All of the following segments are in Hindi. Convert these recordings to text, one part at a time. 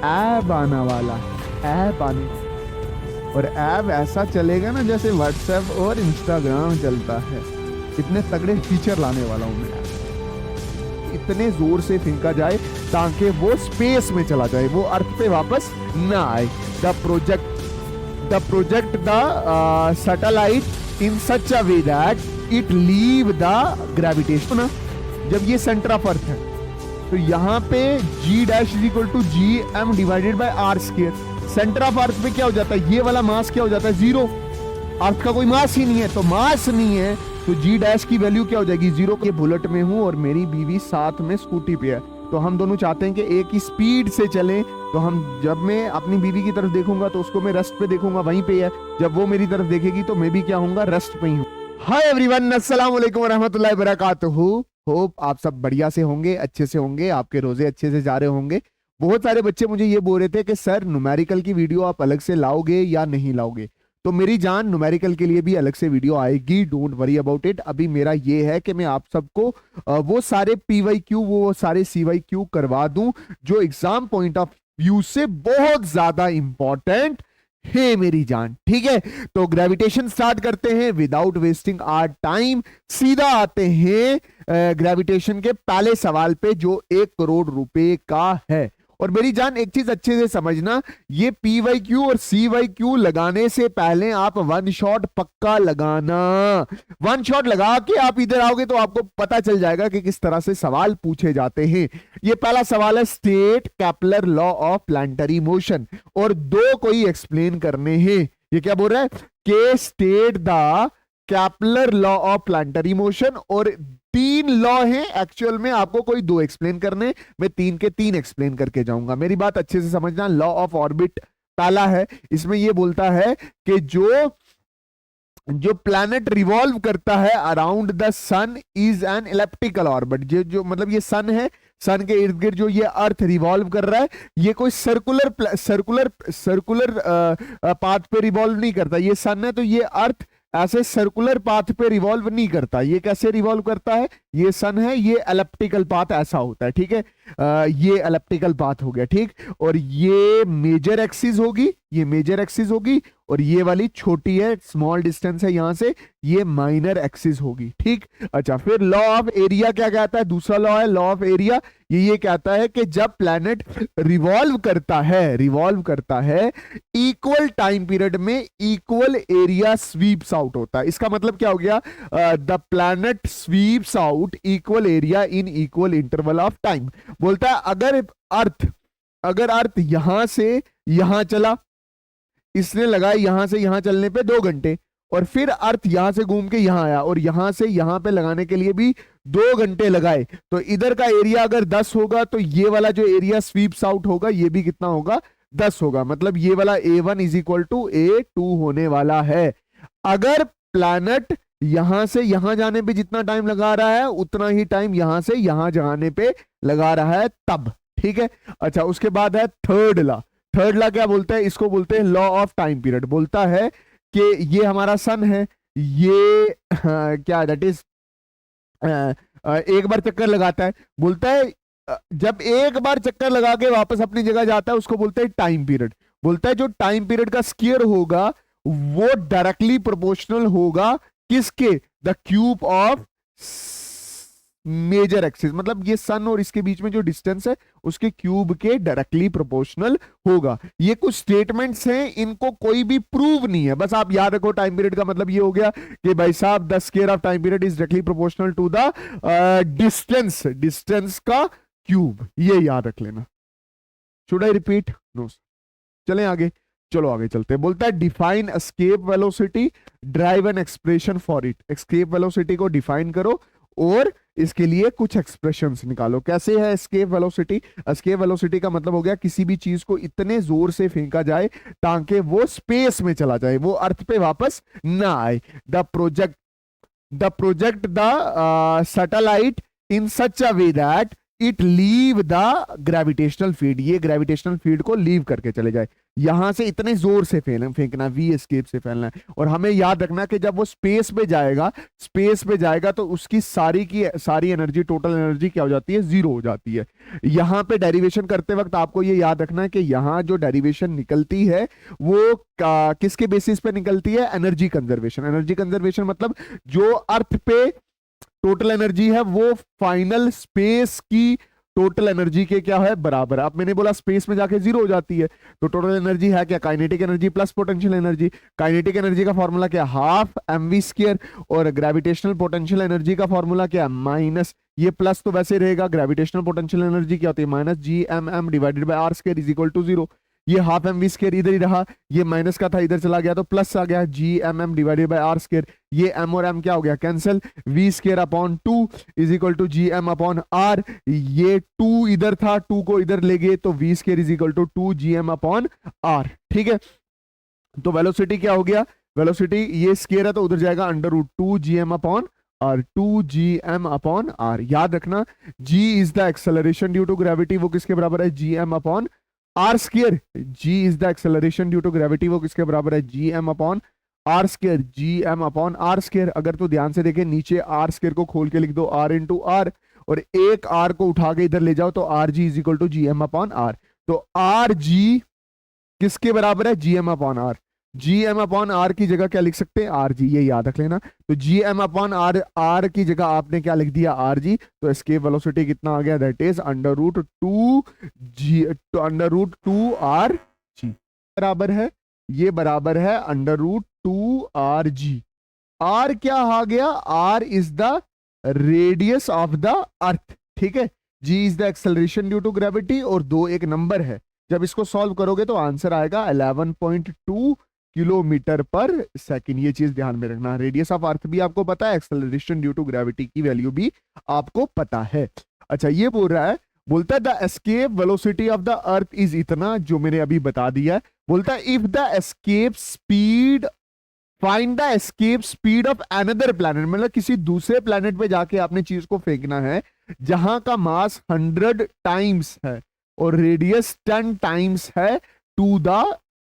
ऐप आना वाला है, ऐप आने, और ऐप ऐसा चलेगा ना जैसे व्हाट्सएप और इंस्टाग्राम चलता है। इतने तगड़े फीचर लाने वाला हूं मैं, इतने जोर से फेंका जाए ताकि वो स्पेस में चला जाए, वो अर्थ पे वापस ना आए। The project the satellite in such a way that it leave the gravitation. जब ये सेंटर ऑफ अर्थ है तो यहाँ पे G dash is equal to GM divided by R square. Centre of earth पे क्या हो जाता है, ये वाला मास क्या हो जाता है, जीरो। अर्थ का कोई मास ही नहीं है, तो मास नहीं है तो G डैश की वैल्यू क्या हो जाएगी, जीरो। ये बुलेट में हूं और मेरी बीवी साथ में स्कूटी पे है, तो हम दोनों चाहते हैं कि एक ही स्पीड से चलें। तो हम, जब मैं अपनी बीवी की तरफ देखूंगा तो उसको मैं रेस्ट पे देखूंगा, वहीं पे है। जब वो मेरी तरफ देखेगी तो मैं भी क्या हूंगा, रेस्ट पे ही हूँ। हाय एवरीवन, अस्सलाम वालेकुम व रहमतुल्लाहि व बरकातुहू। होप आप सब बढ़िया से होंगे, अच्छे से होंगे, आपके रोजे अच्छे से जा रहे होंगे। बहुत सारे बच्चे मुझे ये बोल रहे थे कि सर न्यूमेरिकल की वीडियो आप अलग से लाओगे या नहीं लाओगे। तो मेरी जान, न्यूमेरिकल के लिए भी अलग से वीडियो आएगी, डोंट वरी अबाउट इट। अभी मेरा ये है कि मैं आप सबको वो सारे PYQ, वो सारे CYQ करवा दूं जो एग्जाम पॉइंट ऑफ व्यू से बहुत ज्यादा इंपॉर्टेंट है मेरी जान, ठीक है। तो ग्रेविटेशन स्टार्ट करते हैं विदाउट वेस्टिंग आवर टाइम। सीधा आते हैं ग्रेविटेशन के पहले सवाल पे जो 1 करोड़ रुपए का है। और मेरी जान एक चीज अच्छे से समझना, ये PYQ और CYQ लगाने से पहले आप वन शॉट पक्का लगाना। वन शॉट लगा के आप इधर आओगे तो आपको पता चल जाएगा कि किस तरह से सवाल पूछे जाते हैं। ये पहला सवाल है, state Kepler law of planetary motion, और दो कोई एक्सप्लेन करने हैं। ये क्या बोल रहा है कि state the Kepler law of planetary motion, और 3 लॉ हैं एक्चुअल में, आपको कोई 2 एक्सप्लेन करने, मैं 3 के 3 एक्सप्लेन करके जाऊंगा। मेरी बात अच्छे से समझना। लॉ ऑफ ऑर्बिट पहला है, इसमें ये बोलता है कि जो प्लैनेट रिवॉल्व करता है around the sun is an elliptical orbit. जो मतलब ये सन है, सन के इर्द गिर्द जो ये अर्थ रिवॉल्व कर रहा है, ये कोई सर्कुलर पाथ पे रिवॉल्व नहीं करता। ये सन है तो ये अर्थ ऐसे सर्कुलर पाथ पे रिवॉल्व नहीं करता। ये कैसे रिवॉल्व करता है, ये सन है, ये एलिप्टिकल पाथ ऐसा होता है, ठीक है। ये एलिप्टिकल पाथ हो गया, ठीक। और ये मेजर एक्सिस होगी, ये मेजर एक्सिस होगी, और ये वाली छोटी है, स्मॉल डिस्टेंस है यहां से, ये माइनर एक्सिस होगी, ठीक। अच्छा, फिर लॉ ऑफ एरिया क्या कहता है, दूसरा लॉ है लॉ ऑफ एरिया। ये कहता है कि जब प्लैनेट रिवॉल्व करता है इक्वल टाइम पीरियड में इक्वल एरिया स्वीप्स आउट होता है। इसका मतलब क्या हो गया, the planet sweeps out equal area in equal interval of time. बोलता है अगर अर्थ यहां से यहां चला, इसने लगाया यहां से यहां चलने पे 2 घंटे, और फिर अर्थ यहां से घूम के यहां आया और यहां से यहां पे लगाने के लिए भी 2 घंटे लगाए, तो इधर का एरिया अगर 10 होगा तो ये वाला जो एरिया स्वीप्स आउट होगा ये भी कितना होगा, 10 होगा। मतलब ये वाला A1 is equal to A2 होने वाला है। अगर प्लैनेट यहां से यहां जाने पे जितना टाइम लगा रहा है उतना ही टाइम यहां से यहां जाने पे लगा रहा है तब, ठीक है। अच्छा, उसके बाद है थर्ड लॉ क्या बोलता है, इसको बोलते हैं लॉ ऑफ टाइम पीरियड। बोलता है कि ये हमारा सन है, ये क्या दैट इज एक बार चक्कर लगाता है। बोलता है जब एक बार चक्कर लगा के वापस अपनी जगह जाता है उसको बोलते हैं टाइम पीरियड। बोलता है जो टाइम पीरियड का स्क्वायर होगा वो डायरेक्टली प्रोपोर्शनल होगा किसके, the cube of major axis. मतलब ये सन और इसके बीच में जो डिस्टेंस है उसके क्यूब के डायरेक्टली प्रोपोर्शनल होगा। ये कुछ स्टेटमेंट्स हैं, इनको कोई भी प्रूव नहीं है, बस आप याद रखो टाइम पीरियड का मतलब ये हो गया कि भाई साहब the square of time period is directly proportional to the distance का क्यूब। ये याद रख लेना। Should I repeat, no. चलें आगे, चलो आगे चलते हैं। बोलता है define escape velocity, derive an expression for it. Escape velocity को डिफाइन करो और इसके लिए कुछ एक्सप्रेशंस निकालो। कैसे है एस्केप वेलोसिटी? एस्केप वेलोसिटी का मतलब हो गया किसी भी चीज को इतने जोर से फेंका जाए ताकि वो स्पेस में चला जाए, वो अर्थ पे वापस ना आए। The project the satellite in such a way that it leave the gravitational field, ये ग्रेविटेशनल फील्ड को लीव करके चले जाए। यहां से इतने जोर से फेंकना, वी एस्केप से फैलना है। और हमें याद रखना कि जब वो स्पेस पे जाएगा तो उसकी सारी की सारी एनर्जी, टोटल एनर्जी क्या हो जाती है, जीरो हो जाती है। यहां पे डेरिवेशन करते वक्त आपको ये याद रखना है कि यहां जो डेरिवेशन निकलती है वो किसके बेसिस पे निकलती है, एनर्जी कंजर्वेशन। एनर्जी कंजर्वेशन मतलब जो अर्थ पे टोटल एनर्जी है वो फाइनल स्पेस की टोटल एनर्जी के क्या है, बराबर। अब मैंने बोला स्पेस में जाके जीरो हो जाती है, तो टोटल एनर्जी है क्या, kinetic energy plus potential energy. Kinetic energy का फॉर्मूला क्या, हाफ mv स्क्वायर, और ग्रेविटेशनल पोटेंशियल एनर्जी का फॉर्मूला क्या, माइनस, ये प्लस तो वैसे रहेगा, ग्रेविटेशनल पोटेंशियल एनर्जी क्या होती है, minus GMM divided by R square is equal to 0। ये हाफ mv स्क्वायर इधर ही रहा, ये माइनस का था इधर चला गया तो प्लस आ गया, GMM divided by R square, ये m और m क्या हो गया, cancel, v square upon 2 is equal to GM upon r। ये 2 इधर था, 2 को इधर ले गए तो v square is equal to 2 GM upon r। ठीक है, तो वेलोसिटी क्या हो गया, वेलोसिटी ये स्क्वायर है तो उधर जाएगा अंडर रूट 2 GM अपॉन और 2 GM अपॉन r। याद रखना g is the acceleration due to gravity, वो किसके बराबर है, GM upon R square. g is the acceleration due to gravity, वो किसके बराबर है, GM upon R square, GM upon R square. अगर तो ध्यान से देखें नीचे आर स्क्वायर को खोल के लिख दो r इंटू आर, और एक r को उठा के इधर ले जाओ तो R g is equal to GM upon R. तो आर जी किसके बराबर है, GM upon R. GM upon R की जगह क्या लिख सकते हैं, आर जी, ये याद रख लेना। तो GM अपॉन आर, आर की जगह आपने क्या लिख दिया, आर जी। तो एस्केप वेलोसिटी कितना आ गया, दैट इज अंडर रूट 2 जी, तो अंडर रूट 2 आर जी बराबर है, ये बराबर है under root 2 R G. R क्या आ गया, R is the radius of the earth. ठीक है, G is the acceleration due to gravity, और 2 एक नंबर है। जब इसको सॉल्व करोगे तो आंसर आएगा 11.2 किलोमीटर पर सेकंड। ये चीज ध्यान में रखना, रेडियस ऑफ अर्थ भी आपको पता है, एक्सेलरेशन ड्यू टू ग्रेविटी की वैल्यू भी आपको पता है। अच्छा, ये बोल रहा है, बोलता है the escape velocity of the earth is इतना, जो मैंने अभी बता दिया है। बोलता है if the escape speed, find the escape speed of another planet, मतलब किसी दूसरे प्लैनेट पे जाके आपने चीज को फेंकना है जहां का मास 100 टाइम्स है और रेडियस 10 टाइम्स है to the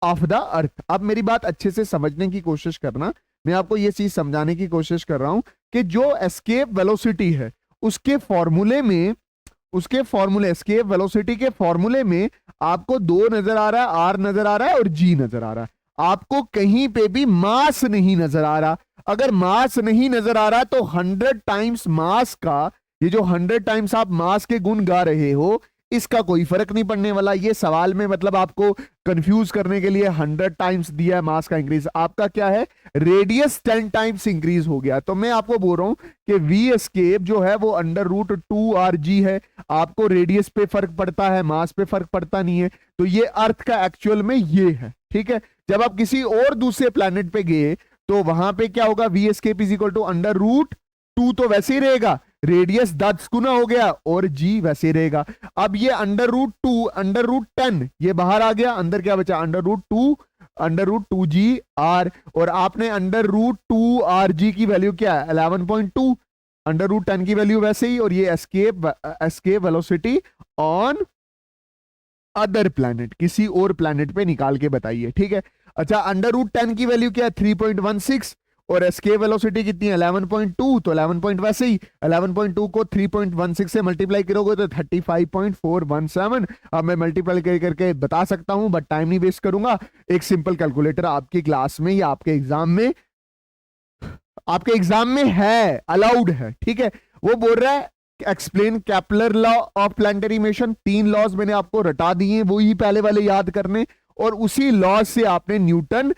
of the earth. अब मेरी बात अच्छे से समझने की कोशिश करना, मैं आपको ये चीज समझाने की कोशिश कर रहा हूं कि जो एस्केप वेलोसिटी है उसके फॉर्मूले में, उसके फॉर्मूले, एस्केप वेलोसिटी के फॉर्मूले में आपको 2 नजर आ रहा है, आर नजर आ रहा है और जी नजर आ रहा है। आपको कहीं पे भी मास नहीं नजर आ रहा। अगर मास नहीं नजर आ रहा तो 100 टाइम्स मास का, ये जो 100 टाइम्स आप मास के गुण गा रहे हो, इसका कोई फर्क नहीं पड़ने वाला। ये सवाल में मतलब आपको कंफ्यूज करने के लिए 100 टाइम्स दिया है मास का इंक्रीज, आपका क्या है, रेडियस 10 टाइम्स इंक्रीज हो गया। तो मैं आपको बोल रहा हूं कि वी एस्केप जो है वो अंडर रूट 2 आर जी है। आपको रेडियस पे फर्क पड़ता है, मास पे फर्क पड़ता नहीं है। तो ये अर्थ का एक्चुअल में ये है। ठीक है, जब आप किसी और दूसरे प्लैनेट पे गए तो वहां पे क्या होगा, v escape is equal to under root 2 तो वैसे ही रहेगा, रेडियस 10 गुना हो गया, और जी वैसे रहेगा। अब ये अंडर रूट 2, अंडर रूट 10 ये बाहर आ गया, अंदर क्या बचा, अंडर रूट 2 जी आर, और आपने अंडर रूट 2 आर जी की वैल्यू क्या है, 11.2, अंडर रूट 10 की वैल्यू वैसे ही, और ये escape velocity on other planet, किसी और प्लैनेट पे निकाल के बताइए। ठीक है, अच्छा अंडर रूट 10 की वैल्यू क्या है, 3.16, और एस्केप वेलोसिटी कितनी है, 11.2, तो 11 पॉइंट वैसे ही 11.2 को 3.16 से मल्टीप्लाई करोगे तो 35.417। अब मैं मल्टीप्लाई करके बता सकता हूं बट टाइम नहीं वेस्ट करूंगा। एक सिंपल कैलकुलेटर आपकी क्लास में या आपके एग्जाम में है, अलाउड है। ठीक है, वो बोल रहा है explain Kepler law of planetary motion. 3 laws मैंने आपको रटा दिए, वो ही पहले वाले याद करने, और उसी लॉ से आपने Newton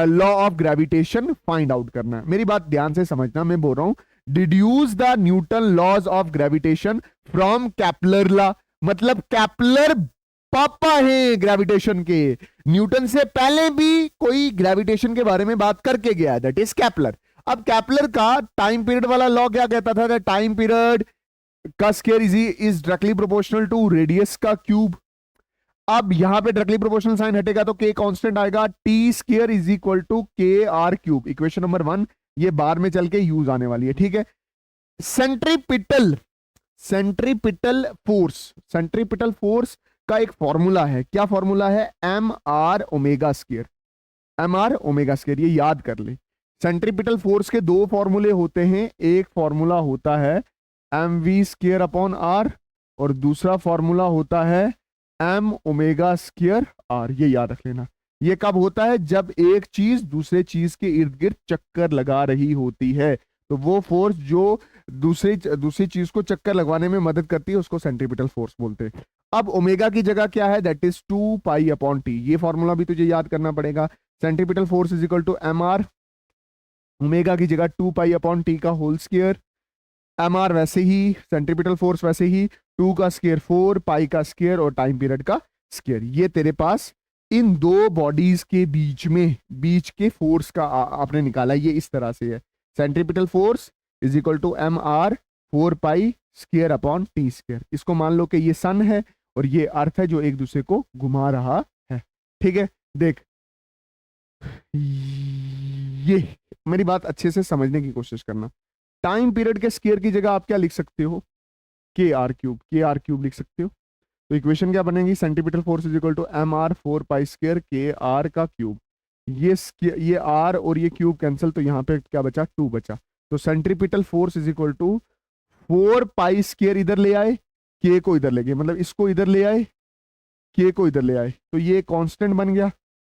law of gravitation find out करना है। मेरी बात ध्यान से समझना, मैं बोल रहा हूं deduce the Newton laws of gravitation from Kepler law, मतलब केपलर पापा है ग्रेविटेशन के। न्यूटन से पहले भी कोई ग्रेविटेशन के बारे में बात करके गया है, दैट इज केपलर। अब केपलर का टाइम पीरियड वाला लॉ क्या कहता था, टाइम पीरियड का square is directly proportional to radius का क्यूब। अब यहां पे डायरेक्टली प्रोपोर्शनल साइन हटेगा तो के कांस्टेंट आएगा, T square is equal to K R cube. Equation number 1 ये बार में चल के यूज आने वाली है। ठीक है, centripetal centripetal force, centripetal force का एक फॉर्मूला है, क्या फॉर्मूला है, m r omega square, m r omega square, ये याद कर ले। सेंट्रीपिटल फोर्स के दो फॉर्मूले होते हैं, एक फॉर्मूला होता है m v square upon r और दूसरा फॉर्मूला होता है एम ओमेगा स्क्वायर आर, ये याद रख लेना। ये कब होता है, जब एक चीज दूसरे चीज के इर्द गिर्द चक्कर लगा रही होती है, तो वो फोर्स जो दूसरी चीज को चक्कर लगवाने में मदद करती है उसको सेंट्रीपिटल फोर्स बोलते हैं। अब ओमेगा की जगह क्या है, that is 2 pi upon T, ये फॉर्मूला भी तुझे याद करना पड़ेगा। Centripetal force is equal to m r, omega की जगह 2 पाई अपॉन टी का होल स्क्वायर, एम आर वैसे ही, सेंट्रीपिटल फोर्स वैसे ही, 2 का स्क्वायर 4, पाई का स्क्वायर और टाइम पीरियड का स्क्वायर। ये तेरे पास इन दो बॉडीज के बीच के फोर्स का आपने निकाला, ये इस तरह से है, centripetal force is equal to m r 4 pi square upon T square. इसको मान लो कि ये सन है और ये अर्थ है जो एक दूसरे को घुमा रहा है, ठीक है। देख, ये मेरी बात अच्छे से समझने की कोशिश करना। टाइम पीरियड के स्क्वायर की जगह आप क्या लिख सकते हो, के आर क्यूब लिख सकते हो। तो इक्वेशन क्या बनेगी, centimetre force is equal to m r 4 pi square K R का क्यूब, ये आर और ये क्यूब कैंसिल, तो यहाँ पे क्या बचा, 2 बचा। तो centripetal force is equal to 4 pi square इधर ले आए, के को इधर ले गए, मतलब इसको इधर ले आए, के को इधर ले आए, तो ये कांस्टेंट बन गया।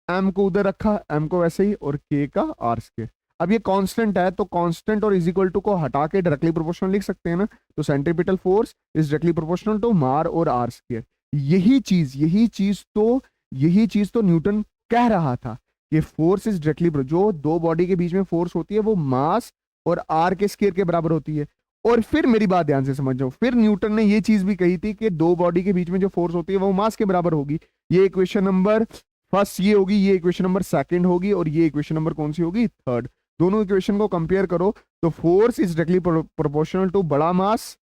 एम को उधर रखा, एम को वैसे ही, और के का आर स्क्वायर। अब ये कांस्टेंट है तो कांस्टेंट और इज इक्वल टू को हटा के डायरेक्टली प्रोपोर्शनल लिख सकते हैं ना, तो centripetal force is directly proportional to मार और आर स्क्वायर। यही चीज तो न्यूटन कह रहा था कि फोर्स इज डायरेक्टली, जो दो बॉडी के बीच में फोर्स होती है वो मास और आर के स्क्वायर के बराबर होती है। और फिर मेरी बात ध्यान से समझो, फिर न्यूटन ने ये चीज भी कही थी कि दो बॉडी के बीच में जो फोर्स होती है वो मास के बराबर होगी। ये इक्वेशन नंबर फर्स्ट ये होगी, ये इक्वेशन नंबर सेकंड होगी, और ये इक्वेशन नंबर कौन सी होगी, थर्ड। दोनों इक्वेशन को कंपेयर करो तो force is directly proportional to बड़ा मास,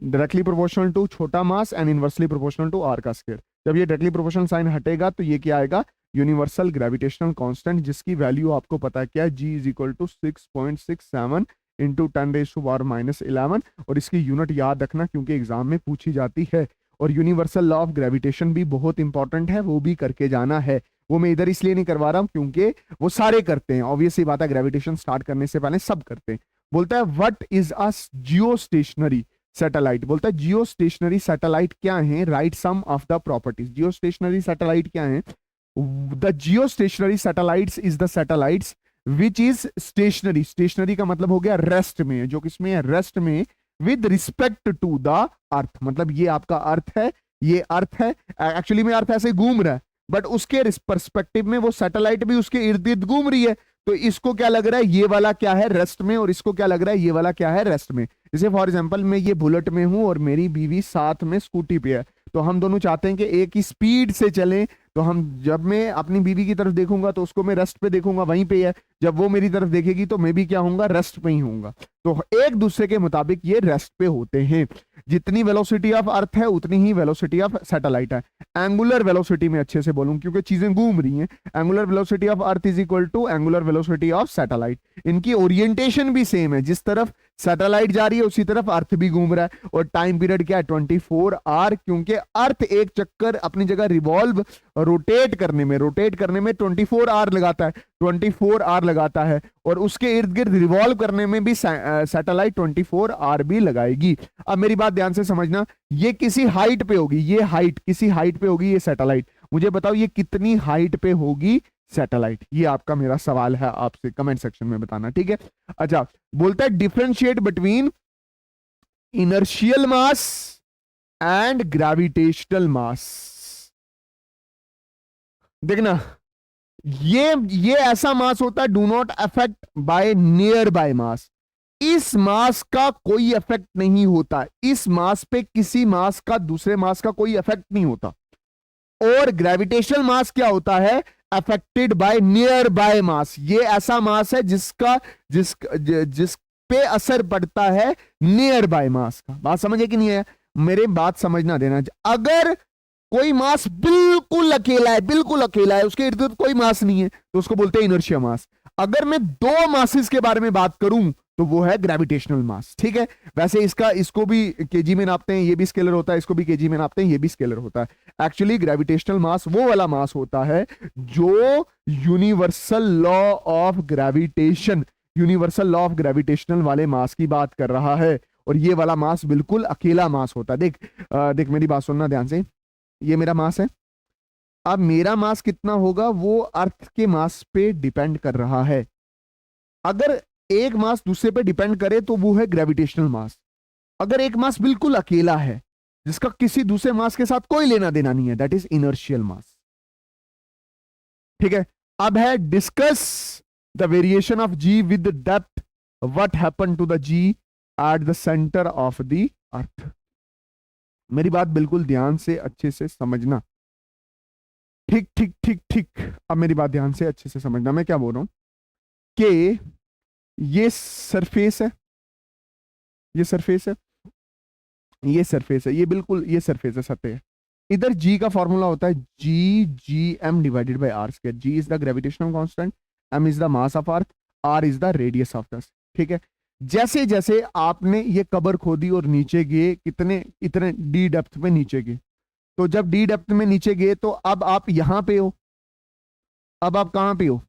डायरेक्टली प्रोपोर्शनल टू छोटा mass and inversely proportional to R का स्क्वायर। जब ये डायरेक्टली प्रोपोर्शनल साइन हटेगा तो ये क्या आएगा, यूनिवर्सल ग्रेविटेशनल कांस्टेंट, जिसकी वैल्यू आपको पता है क्या है, G is equal to 6.67 into 10⁻11। और इसकी यूनिट याद रखना क्योंकि एग्जाम में पूछी जाती है। और यूनिवर्सल लॉ ऑफ ग्रेविटेशन भी बहुत इंपॉर्टेंट है, वो भी करके जाना है। वो मैं इधर इसलिए नहीं करवा रहा हूं क्योंकि वो सारे करते हैं, ऑब्वियसली बात है, ग्रेविटेशन स्टार्ट करने से पहले सब करते हैं। बोलता है what is a geostationary satellite, बोलता है जियो स्टेशनरी सैटेलाइट क्या है, write some of the properties. Geostationary satellite क्या है, the geostationary satellites is the satellites which is stationary, stationary का मतलब हो गया रेस्ट में, जो किसमें है, रेस्ट में, with respect to the earth, मतलब ये आपका अर्थ है, ये अर्थ है, एक्चुअली में अर्थ ऐसे घूम रहा है, बट उसके पर्सपेक्टिव में वो सैटेलाइट भी उसके इर्द गिर्द घूम रही है। तो इसको क्या लग रहा है, ये वाला क्या है, रेस्ट में, और इसको क्या लग रहा है, ये वाला क्या है, रेस्ट में। जैसे फॉर एग्जांपल मैं ये बुलेट में हूं और मेरी बीवी साथ में स्कूटी पे है, तो हम दोनों चाहते हैं कि एक ही स्पीड से चलें। तो हम, जब मैं अपनी बीवी की तरफ देखूंगा तो उसको मैं रेस्ट पे देखूंगा, वहीं पे है, जब वो मेरी तरफ देखेगी तो मैं भी क्या होऊंगा, रेस्ट पे ही होऊंगा। तो एक दूसरे के मुताबिक ये रेस्ट पे होते हैं। जितनी वेलोसिटी ऑफ अर्थ है उतनी ही वेलोसिटी ऑफ सैटेलाइट है। एंगुलर वेलोसिटी में अच्छे से बोलूं क्योंकि चीजें घूम रही हैं। Angular velocity of earth is equal to angular velocity of satellite. इनकी ओरिएंटेशन भी सेम है, जिस तरफ सैटेलाइट जा रही है उसी तरफ अर्थ भी घूम रहा है। और टाइम पीरियड क्या है, 24 आवर, क्योंकि अर्थ एक चक्कर अपनी जगह रिवॉल्व, रोटेट करने में 24 आवर लगाता है, 24 आवर लगाता है, और उसके इर्द गिर्द रिवॉल्व करने में भी सैटेलाइट 24 आवर भी लगाएगी। अब मेरी बात ध्यान से समझना, ये किसी हाइट पे होगी, ये हाइट किसी हाइट पे होगी, ये सैटेलाइट। मुझे बताओ ये कितनी हाइट पे होगी सैटेलाइट, ये आपका मेरा सवाल है आपसे, कमेंट सेक्शन में बताना, ठीक है। अच्छा, बोलता है differentiate between inertial mass and gravitational mass. देखना, ये ऐसा मास होता है do not affect by nearby mass. इस मास का कोई इफेक्ट नहीं होता, इस मास पे किसी मास का दूसरे मास का कोई इफेक्ट नहीं होता। और ग्रेविटेशनल मास क्या होता है, अफेक्टेड बाय नियर बाय मास। ये ऐसा मास है जिस पे असर पड़ता है नियर बाय मास का। बात समझे कि नहीं है, मेरे बात समझना देना। अगर कोई मास बिल्कुल अकेला है, उसके इर्द गिर्द कोई मास नहीं है, तो उसको बोलते हैं इनर्शिया मास। अगर मैं दो मासेस के बारे में बात करूं तो वो है ग्रेविटेशनल मास। ठीक है, वैसे इसको भी केजी में नापते हैं, ये भी स्केलर होता है, इसको भी केजी में नापते हैं, ये भी स्केलर होता है। एक्चुअली ग्रेविटेशनल मास वो वाला मास होता है जो universal law of gravitation, universal law of gravitational वाले मास की बात कर रहा है। और ये वाला मास बिल्कुल अकेला मास होता है। देख मेरी बात सुनना ध्यान से, ये मेरा मास है। अब मेरा मास कितना होगा वो अर्थ के मास पे डिपेंड कर रहा है। अगर एक मास दूसरे पे डिपेंड करे तो वो है ग्रेविटेशनल मास। अगर एक मास बिल्कुल अकेला है जिसका किसी दूसरे मास के साथ कोई लेना देना नहीं है, दैट इज इनर्शियल मास। ठीक है, अब है discuss the variation of g with depth, what happen to the ji at the centre of the earth. मेरी बात बिल्कुल ध्यान से अच्छे से समझना। ठीक ठीक ठीक ठीक, अब मेरी बात ध्यान से अच्छे से समझना। मैं क्या बोल रहा हूं कि ये सरफेस है, ये सरफेस है, ये सरफेस है, ये बिल्कुल ये सरफेस है, सतह है। इधर जी का फॉर्मूला होता है G M divided by R square. G is the gravitational constant, M is the mass of earth, R is the radius of the. ठीक है, जैसे जैसे आपने ये कबर खोदी और नीचे गए, कितने इतने डी डेप्थ में नीचे गए, तो जब डी डेप्थ में नीचे गए तो अब आप यहां पे हो। अब आप कहां पे हो?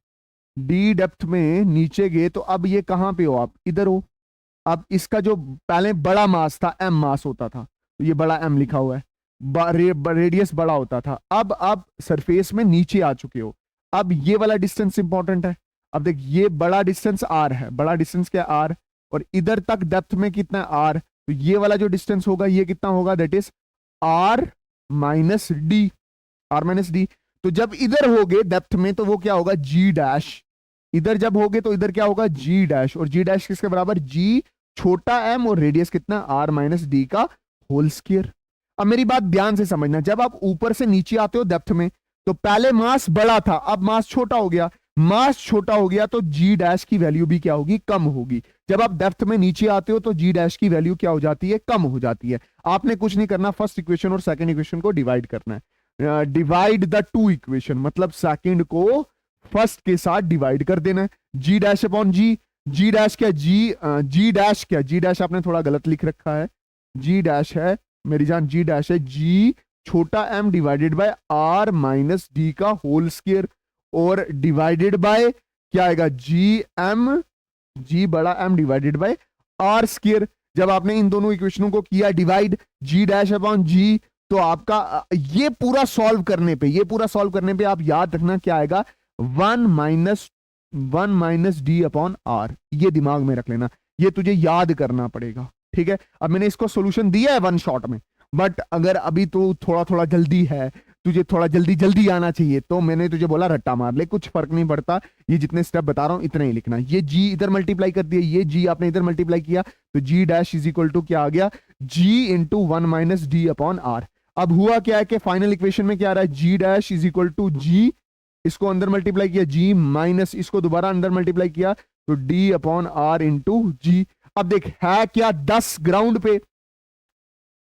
डी डेप्थ में नीचे गए तो अब ये कहां पे हो? आप इधर हो। अब इसका जो पहले बड़ा मास था, एम मास होता था, तो ये बड़ा एम लिखा हुआ है, रेडियस बड़ा होता था। अब आप सरफेस में नीचे आ चुके हो। अब ये वाला डिस्टेंस इंपॉर्टेंट है। अब देख, ये बड़ा डिस्टेंस आर है, बड़ा डिस्टेंस क्या आर, और इधर तक डेप्थ में कितना आर, तो ये वाला जो डिस्टेंस होगा ये कितना होगा, that is R minus D, R minus D. तो जब इधर होगे डेप्थ में तो वो क्या होगा, जी डैश। इधर जब होगे तो इधर क्या होगा, जी डैश। और जी डैश किसके बराबर, जी छोटा एम और रेडियस कितना, आर माइनस डी का होल स्क्वायर। अब मेरी बात ध्यान से समझना, जब आप ऊपर से नीचे आते हो डेप्थ में तो पहले मास बड़ा था, अब मास छोटा हो गया। मास छोटा हो गया तो जी डैश की वैल्यू भी क्या होगी, कम होगी। जब आप डेप्थ में नीचे आते हो तो जी डैश की वैल्यू क्या हो जाती है, कम हो जाती है। आपने कुछ नहीं करना, फर्स्ट इक्वेशन और सेकंड इक्वेशन को डिवाइड करना है। डिवाइड द टू इक्वेशन, मतलब सेकंड को फर्स्ट के साथ डिवाइड कर देना है। जी डैश अपॉन जी, जी डैश क्या, जी डैश क्या, जी डैश आपने थोड़ा गलत लिख रखा है, जी डैश है मेरी जान, जी डैश है जी छोटा M divided by R minus D का होल स्क्वायर, और डिवाइडेड बाय क्या आएगा, जी एम, जी बड़ा M divided by R square. जब आपने इन दोनों इक्वेशनों को किया divide, G dash upon G, तो आपका ये पूरा सॉल्व करने पे, ये पूरा सॉल्व करने पे आप याद रखना क्या आएगा, one minus D upon R. ये दिमाग में रख लेना, ये तुझे याद करना पड़ेगा। ठीक है, अब मैंने इसको सॉल्यूशन दिया है वन शॉट में, बट अगर अभी तो थोड़ा थोड़ा जल्दी है, तुझे थोड़ा जल्दी जल्दी आना चाहिए, तो मैंने तुझे बोला रट्टा मार ले, कुछ फर्क नहीं पड़ता। ये जितने स्टेप बता रहा हूं इतने ही लिखना। ये जी इधर मल्टीप्लाई कर दिया, ये जी आपने इधर मल्टीप्लाई किया, तो G dash is equal to क्या आ गया, G into one minus D upon R. अब हुआ क्या है कि फाइनल इक्वेशन में क्या आ रहा है, G dash is equal to जी, इसको अंदर मल्टीप्लाई किया, जी माइनस इसको दोबारा अंदर मल्टीप्लाई किया, तो डी अपॉन आर इंटू जी। अब देख है क्या, 10 ग्राउंड पे,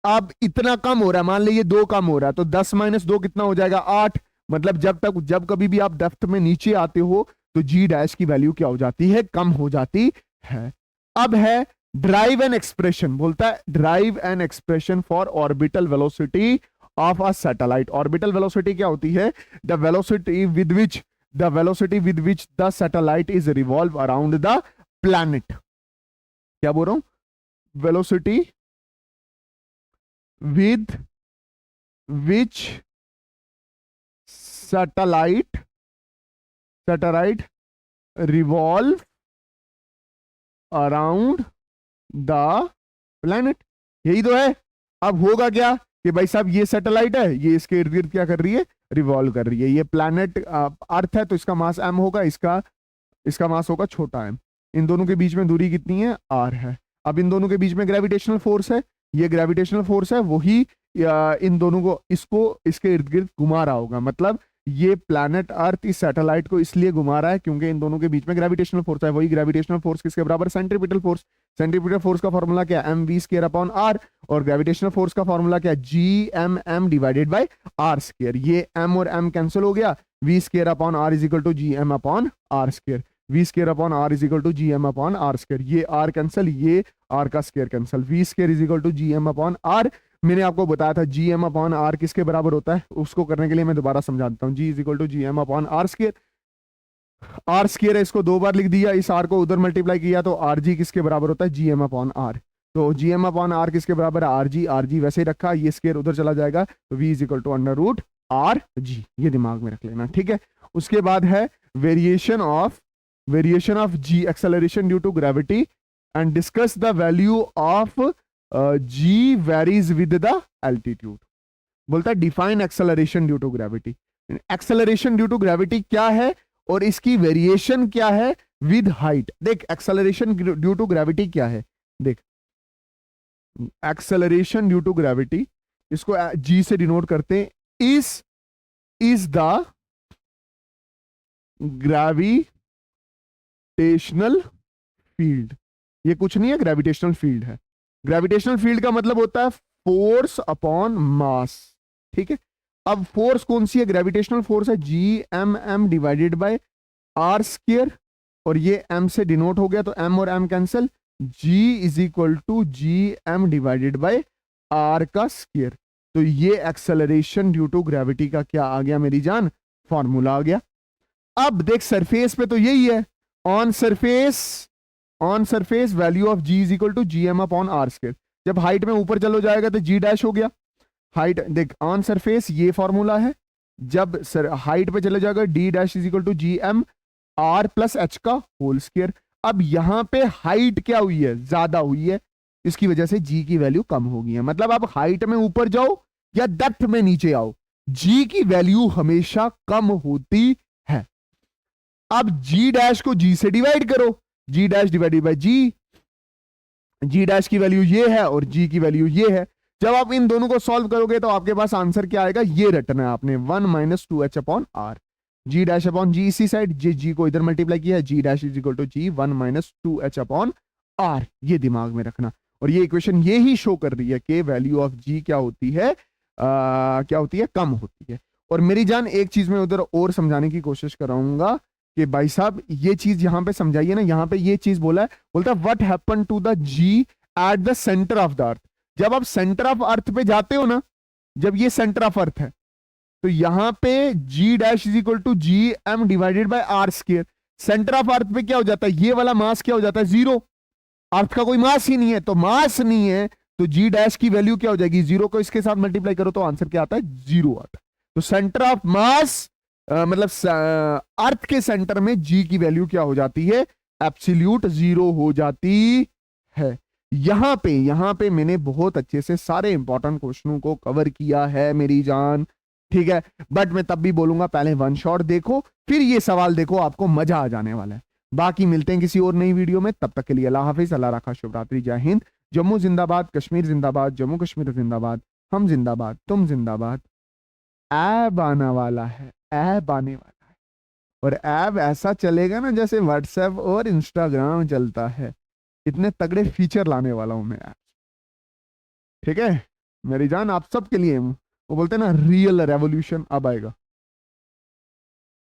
अब इतना कम हो रहा है, मान लीजिए 2 कम हो रहा है, तो 10 माइनस 2 कितना हो जाएगा, 8। मतलब जब कभी भी आप डेप्थ में नीचे आते हो तो जी डैश की वैल्यू क्या हो जाती है, कम हो जाती है। अब है ड्राइव एन एक्सप्रेशन, बोलता है drive an expression for orbital velocity of a satellite. Orbital velocity क्या होती है, the velocity with which the satellite is revolve around the planet. क्या बोल रहा हूं, velocity with which satellite revolve around the planet। यही तो है। अब होगा क्या कि भाई साहब ये सैटेलाइट है, ये इसके इर्द गिर्द क्या कर रही है, रिवॉल्व कर रही है। ये प्लैनेट अर्थ है तो इसका मास m होगा, इसका मास होगा छोटा m। इन दोनों के बीच में दूरी कितनी है, r है। अब इन दोनों के बीच में ग्रेविटेशनल फोर्स है, ये ग्रेविटेशनल फोर्स है, वही इन दोनों को इसके इर्द गिर्द घुमा रहा होगा। मतलब ये प्लैनेट अर्थ इस सैटेलाइट को इसलिए घुमा रहा है क्योंकि इन दोनों के बीच में ग्रेविटेशनल फोर्स है। वही ग्रेविटेशनल फोर्स किसके बराबर, सेंट्रीपिटल फोर्स। सेंट्रीपिटल फोर्स का फॉर्मूला क्या है, mv स्क्वायर अपॉन r, और ग्रेविटेशनल फोर्स का फॉर्मूला क्या है, gmm divided by r square. ये m और m कैंसिल हो गया, v square upon r is equal to gm upon r square. V square upon R is equal to G M upon R square, ये आर कैंसिल, ये आर का square cancel, V square is equal to G M upon R. मैंने आपको बताया था जी एम अपॉन आर किसके बराबर होता है, उसको करने के लिए मैं दोबारा समझा देता हूँ। G is equal to G M upon R square, R square है, इसको दो बार लिख दिया, इस आर को उधर मल्टीप्लाई किया तो आर जी किसके बराबर होता है, जी एम अपॉन आर। तो जी एम अपॉन आर किसके बराबर है, आर जी वैसे ही रखा, ये स्केयर उधर चला जाएगा, तो V is equal to under root R G, ये दिमाग में रख लेना, ठीक है। उसके बाद है variation of G acceleration due to gravity and discuss the value of G varies with the altitude. बोलता है define acceleration due to gravity, acceleration due to gravity क्या है और इसकी वेरिएशन क्या है विद हाइट। देख एक्सेलरेशन ड्यू टू ग्रेविटी क्या है, देख एक्सेलरेशन ड्यू टू ग्रेविटी, इसको जी से डिनोट करते हैं, इज द ग्रेविटेशनल फील्ड। ये कुछ नहीं है, ग्रेविटेशनल फील्ड है। ग्रेविटेशनल फील्ड का मतलब होता है फोर्स अपॉन मास, ठीक है। अब फोर्स कौन सी है, ग्रेविटेशनल फोर्स है G M M divided by R square, और ये एम से डिनोट हो गया तो एम और M cancel, G is equal to G M divided by R का स्क्वायर। तो ये एक्सेलरेशन ड्यू टू ग्रेविटी का क्या आ गया मेरी जान, फॉर्मूला आ गया। अब देख सरफेस पे तो यही है, on surface value of G is equal to G M upon R square. जब हाइट में ऊपर चलो जाएगा तो जी डैश हो गया, हाइट देख ऑन सरफेस ये फॉर्मूला है, जब हाइट पे चले जाएगा D dash is equal to G M R plus H का होल स्क्वायर। अब यहां पे हाइट क्या हुई है, ज्यादा हुई है, इसकी वजह से जी की वैल्यू कम हो गई है। मतलब आप हाइट में ऊपर जाओ या डेप्थ में नीचे आओ, जी की वैल्यू हमेशा कम होती है। अब जी डैश को जी से डिवाइड करो, G dash divided by G, G dash की वैल्यू ये है और जी की वैल्यू ये है। जब आप इन दोनों को सॉल्व करोगे तो आपके पास आंसर क्या आएगा, ये रटना है आपने, 1 minus two H upon R, G dash upon G इसी साइड, जी को इधर मल्टीप्लाई किया है, G dash is equal to G 1 minus two H upon R, ये दिमाग में रखना। और ये इक्वेशन ये ही शो कर रही है कि वैल्यू ऑफ जी क्या होती है, क्या होती है, कम होती है। और मेरी जान एक चीज में उधर और समझाने की कोशिश कराऊंगा कि भाई साहब ये चीज यहां पे समझाइए ना, यहां पे ये चीज बोला है, बोलता है what happen to the ji at the centre of the earth. जब आप सेंटर ऑफ अर्थ पे जाते हो ना, जब ये सेंटर ऑफ अर्थ है तो यहां पे G dash is equal to G M divided by R square. Centre of earth पे क्या हो जाता है, ये वाला मास क्या हो जाता है, जीरो, अर्थ का कोई मास ही नहीं है, तो मास नहीं है तो जी डैश की वैल्यू क्या हो जाएगी, जीरो को इसके साथ मल्टीप्लाई करो तो आंसर क्या आता है, जीरो आता है। तो सेंटर ऑफ मास मतलब अर्थ के सेंटर में जी की वैल्यू क्या हो जाती है, एब्सोल्यूट जीरो हो जाती है। यहां पे मैंने बहुत अच्छे से सारे इंपॉर्टेंट क्वेश्चनों को कवर किया है मेरी जान, ठीक है। बट मैं तब भी बोलूंगा पहले वन शॉट देखो, फिर ये सवाल देखो, आपको मजा आ जाने वाला है। बाकी मिलते हैं किसी और नई वीडियो में, तब तक के लिए अल्लाह हाफिज, अल्लाह रखा, शुभ रात्रि, जय हिंद। जम्मू जिंदाबाद, कश्मीर जिंदाबाद, जम्मू कश्मीर जिंदाबाद, हम जिंदाबाद, तुम जिंदाबाद। ऐब आने वाला है, ऐब आने वाला है, और ऐब ऐसा चलेगा ना जैसे व्हाट्सएप और इंस्टाग्राम चलता है। इतने तगड़े फीचर लाने वाला हूं मैं, ठीक है मेरी जान, आप सबके लिए। वो बोलते हैं ना रियल रेवोल्यूशन अब आएगा।